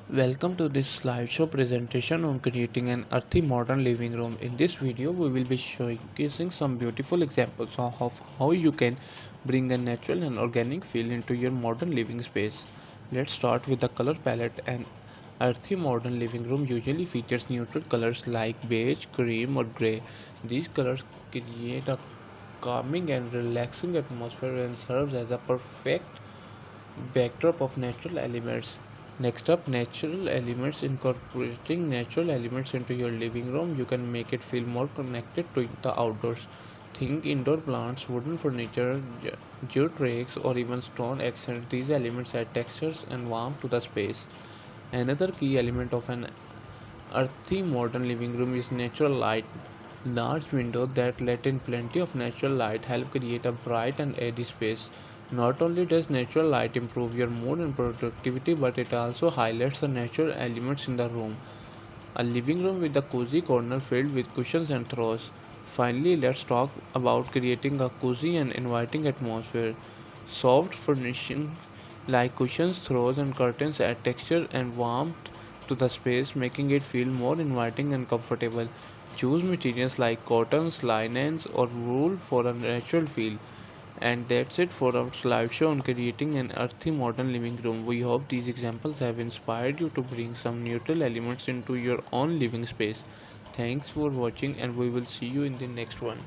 Welcome to this slideshow presentation on creating an earthy modern living room. In this video, we will be showcasing some beautiful examples of how you can bring a natural and organic feel into your modern living space. Let's start with the color palette. An earthy modern living room usually features neutral colors like beige, cream, or gray. These colors create a calming and relaxing atmosphere and serves as a perfect backdrop of natural elements. Next up, natural elements. Incorporating natural elements into your living room, you can make it feel more connected to the outdoors. Think indoor plants, wooden furniture, jute rakes, or even stone accents. These elements add textures and warmth to the space. Another key element of an earthy modern living room is natural light. Large windows that let in plenty of natural light help create a bright and airy space. Not only does natural light improve your mood and productivity, but it also highlights the natural elements in the room. A living room with a cozy corner filled with cushions and throws. Finally, let's talk about creating a cozy and inviting atmosphere. Soft furnishings like cushions, throws, and curtains add texture and warmth to the space, making it feel more inviting and comfortable. Choose materials like cottons, linens, or wool for a natural feel. And that's it for our slideshow on creating an earthy modern living room. We hope these examples have inspired you to bring some neutral elements into your own living space. Thanks for watching, and we will see you in the next one.